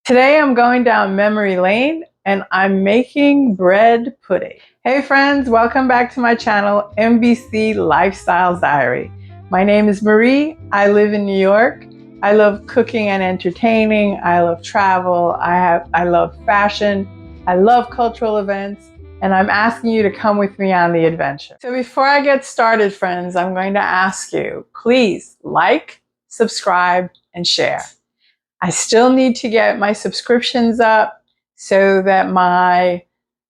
Today I'm going down memory lane and I'm making bread pudding. Hey friends, welcome back to my channel, MBC Lifestyles Diary. My name is Marie. I live in New York. I love cooking and entertaining. I love travel. I love fashion. I love cultural events. And I'm asking you to come with me on the adventure. So before I get started, friends, I'm going to ask you, please like, subscribe, and share. I still need to get my subscriptions up so that my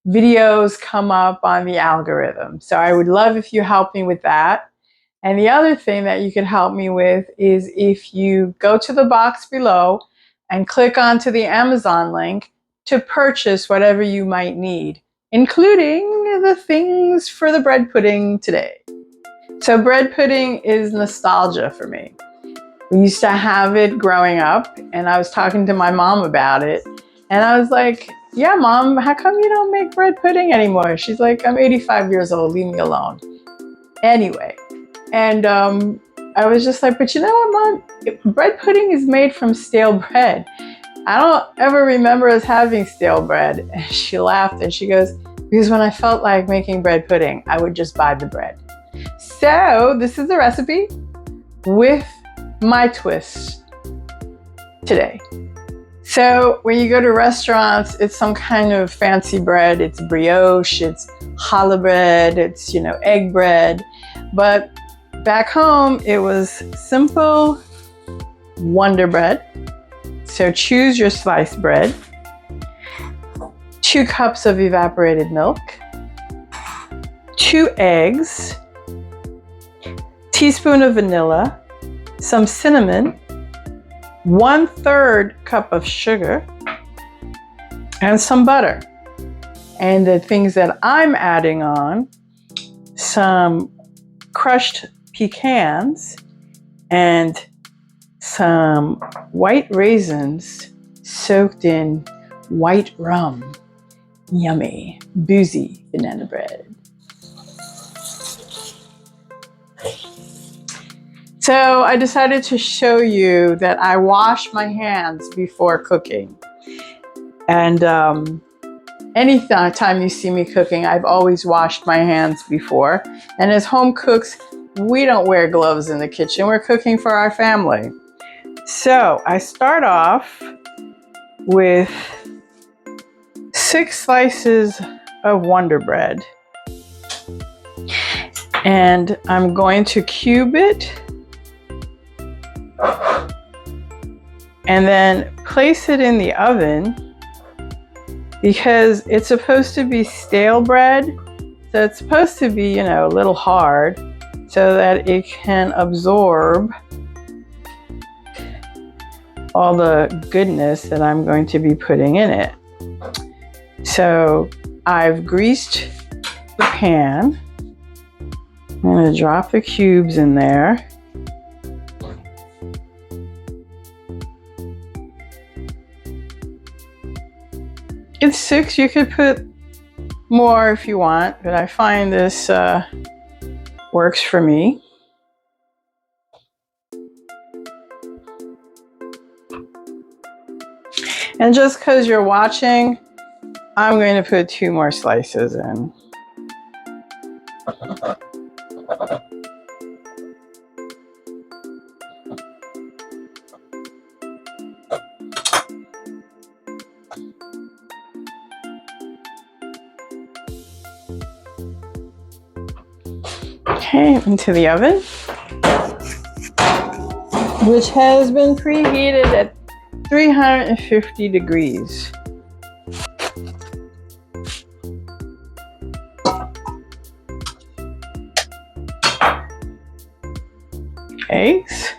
videos come up on the algorithm. So I would love if you help me with that. And the other thing that you could help me with is if you go to the box below and click onto the Amazon link to purchase whatever you might need, including the things for the bread pudding today. So bread pudding is nostalgia for me. We used to have it growing up, and I was talking to my mom about it. And I was like, yeah, Mom, how come you don't make bread pudding anymore? She's like, I'm 85 years old, leave me alone. Anyway, and I was just like, but you know what, Mom? Bread pudding is made from stale bread. I don't ever remember us having stale bread. And she laughed and she goes, because when I felt like making bread pudding, I would just buy the bread. So this is the recipe with my twist today. So when you go to restaurants, it's some kind of fancy bread. It's brioche, it's challah bread, it's, egg bread. But back home, it was simple Wonder Bread. So choose your sliced bread, 2 cups of evaporated milk, 2 eggs, teaspoon of vanilla, some cinnamon, 1/3 cup of sugar, and some butter. And the things that I'm adding on, some crushed pecans and some white raisins soaked in white rum. Yummy, boozy banana bread. So I decided to show you that I wash my hands before cooking. And any time you see me cooking, I've always washed my hands before. And as home cooks, we don't wear gloves in the kitchen. We're cooking for our family. So I start off with 6 slices of Wonder Bread. And I'm going to cube it and then place it in the oven because it's supposed to be stale bread. So it's supposed to be, a little hard so that it can absorb all the goodness that I'm going to be putting in it. So I've greased the pan. I'm going to drop the cubes in there. It's 6, you could put more if you want, but I find this works for me. And just because you're watching, I'm going to put 2 more slices in. Okay, into the oven, which has been preheated at 350 degrees. Eggs.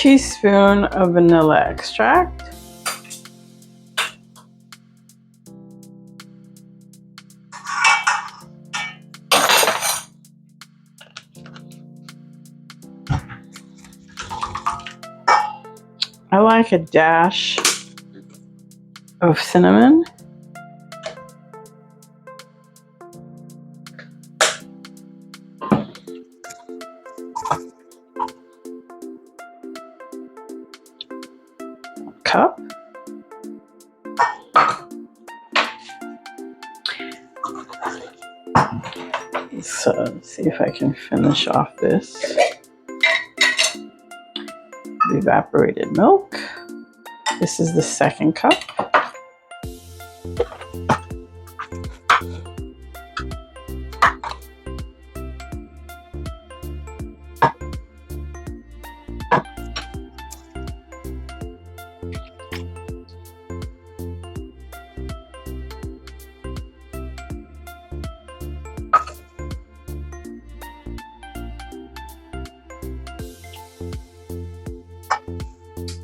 Teaspoon of vanilla extract. I like a dash of cinnamon. Cup. So let's see if I can finish off this. Evaporated milk. This is the second cup.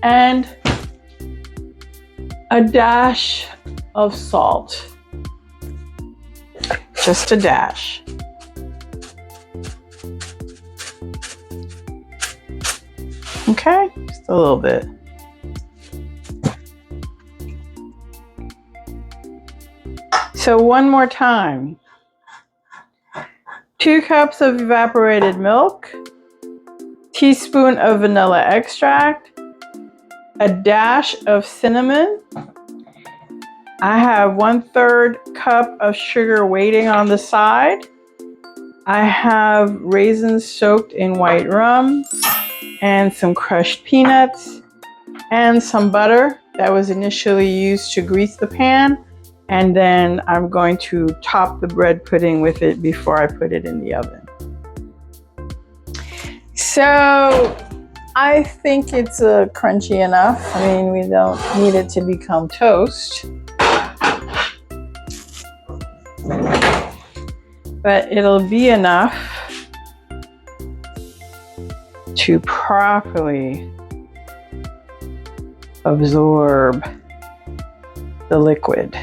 And a dash of salt. Just a dash. Okay, just a little bit. So one more time. 2 cups of evaporated milk, teaspoon of vanilla extract, a dash of cinnamon. I have 1/3 cup of sugar waiting on the side. I have raisins soaked in white rum and some crushed peanuts and some butter that was initially used to grease the pan. And then I'm going to top the bread pudding with it before I put it in the oven. So I think it's crunchy enough. I mean, we don't need it to become toast. But it'll be enough to properly absorb the liquid.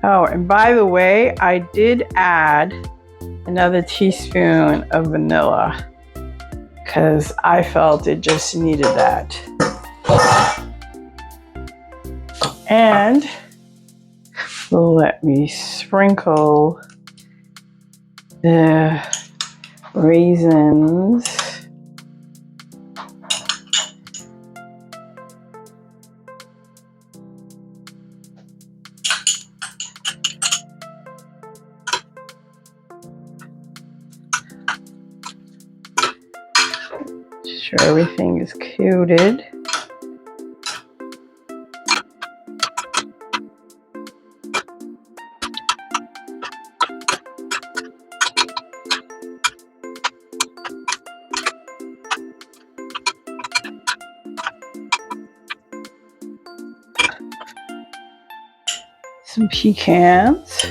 Oh, and by the way, I did add another teaspoon of vanilla because I felt it just needed that. And let me sprinkle the raisins. Make sure everything is coated. Some pecans.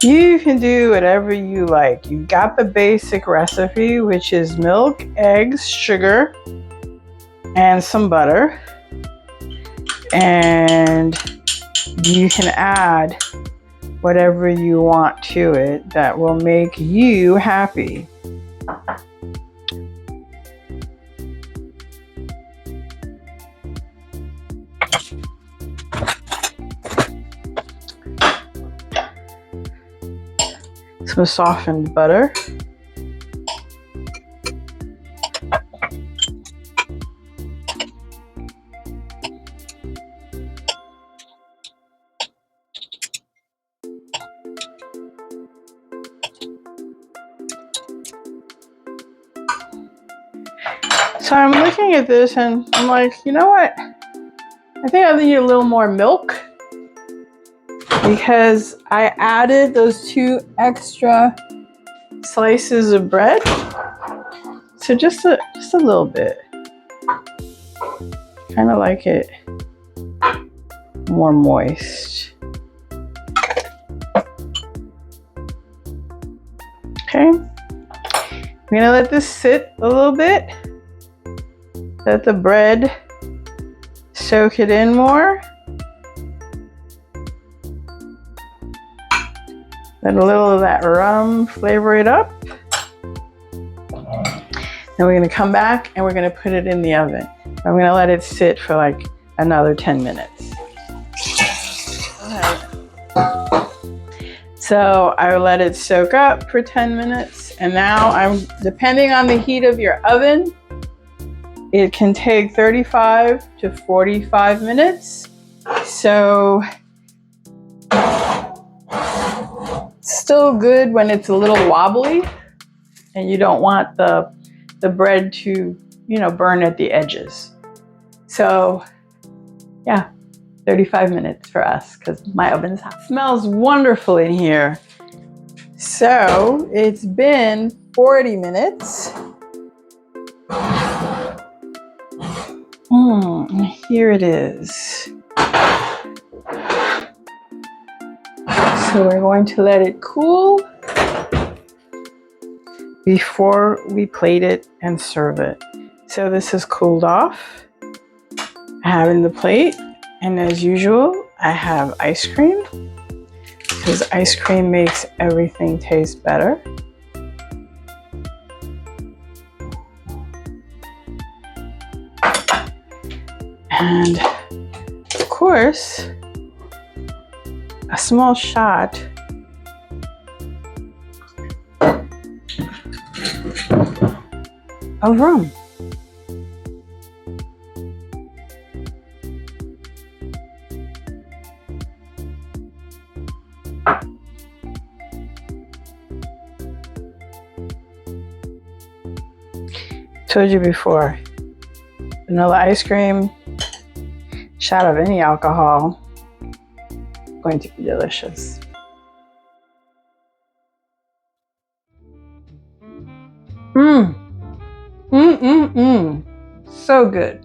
You can do whatever you like. You got the basic recipe, which is milk, eggs, sugar, and some butter. And you can add whatever you want to it that will make you happy. Some softened butter. So I'm looking at this and I'm like, you know what? I think I need a little more milk because I added those 2 extra slices of bread. So just a little bit. Kind of like it more moist. Okay. I'm gonna let this sit a little bit. Let the bread soak it in more. Let a little of that rum flavor it up. Then we're gonna come back and we're gonna put it in the oven. I'm gonna let it sit for like another 10 minutes. So I will let it soak up for 10 minutes. And now depending on the heat of your oven, it can take 35 to 45 minutes. So still good when it's a little wobbly and you don't want the bread to, burn at the edges. So yeah, 35 minutes for us because my oven's hot. It smells wonderful in here. So it's been 40 minutes. And here it is. So we're going to let it cool before we plate it and serve it. So this has cooled off. I have in the plate, and as usual, I have ice cream because ice cream makes everything taste better. And of course, a small shot of rum. Told you before, vanilla ice cream, shot of any alcohol, going to be delicious. So good.